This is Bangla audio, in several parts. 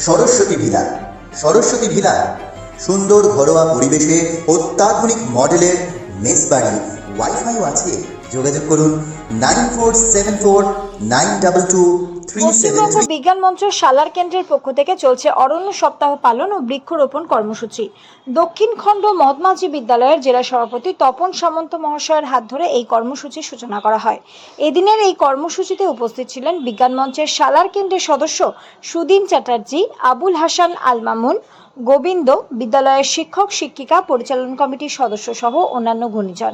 সরস্বতী ভিলা। সরস্বতী ভিলা সুন্দর ঘরোয়া পরিবেশে অত্যাধুনিক মডেলের মেস বাড়ি, ওয়াইফাইও আছে। যোগাযোগ করুন 9474922373। পশ্চিমবঙ্গ বিজ্ঞান মঞ্চ সালার কেন্দ্রের পক্ষ থেকে চলছে অরণ্য সপ্তাহ পালন ও বৃক্ষরোপণ কর্মসূচি। দক্ষিণ খণ্ড মহাত্মাজি বিদ্যালয়ের জেলা সভাপতি তপন সামন্ত মহাশয়ের হাত ধরে এই কর্মসূচির সূচনা করা হয়। এদিনের এই কর্মসূচিতে উপস্থিত ছিলেন বিজ্ঞান মঞ্চের সালার কেন্দ্রের সদস্য সুদিন চ্যাটার্জি, আবুল হাসান আল মামুন, গোবিন্দ, বিদ্যালয়ের শিক্ষক শিক্ষিকা, পরিচালনা কমিটির সদস্য সহ অন্যান্য গুণীজন।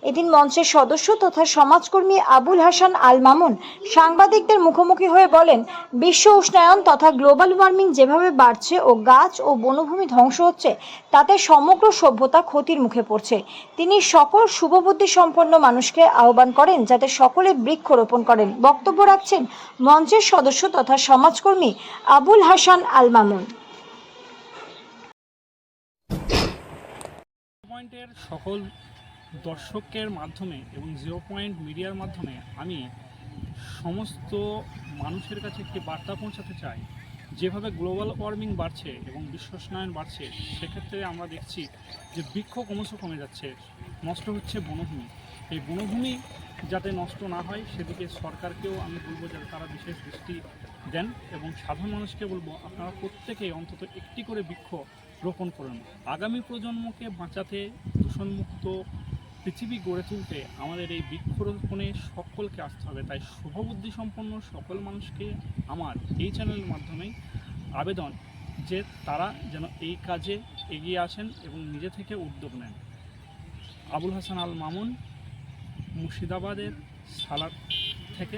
এদিন মঞ্চের সদস্য তথা সমাজকর্মী আবুল হাসান আল মামুন সাংবাদিকদের মুখোমুখি হয়ে বলেন, বিশ্ব উষ্ণায়ন তথা গ্লোবাল ওয়ার্মিং যেভাবে বাড়ছে ও গাছ ও বনভূমি ধ্বংস হচ্ছে, তাতে সমগ্র সভ্যতা ক্ষতির মুখে পড়ছে। তিনি সকল শুভবুদ্ধি সম্পন্ন মানুষকে আহ্বান করেন যাতে সকলে বৃক্ষরোপণ করেন। বক্তব্য রাখছেন মঞ্চের সদস্য তথা সমাজকর্মী আবুল হাসান আল মামুন। পয়েন্টের সকল দর্শকের মাধ্যমে এবং 0 পয়েন্ট মিডিয়ার মাধ্যমে আমি সমস্ত মানুষের কাছে একটি বার্তা পৌঁছাতে চাই। যেভাবে গ্লোবাল ওয়ার্মিং বাড়ছে এবং বিশ্ব উষ্ণায়ন বাড়ছে, সেক্ষেত্রে আমরা দেখছি যে বৃক্ষ ক্রমশ কমে যাচ্ছে, নষ্ট হচ্ছে বনভূমি। এই বনভূমি যাতে নষ্ট না হয় সেদিকে সরকারকেও আমি বলবো যাতে তারা বিশেষ দৃষ্টি দেন, এবং সাধারণ মানুষকে বলবো আপনারা প্রত্যেকেই অন্তত একটি করে বৃক্ষ রোপণ করুন। আগামী প্রজন্মকে বাঁচাতে, দূষণমুক্ত পৃথিবী গড়ে তুলতে আমাদের এই বৃক্ষরোপণে সকলকে আসতে হবে। তাই শুভবুদ্ধি সম্পন্ন সকল মানুষকে আমার এই চ্যানেলের মাধ্যমে আবেদন যে তারা যেন এই কাজে এগিয়ে আসেন এবং নিজে থেকে উদ্যোগ নেন। আবুল হাসান আল মামুন, মুর্শিদাবাদের সালার থেকে।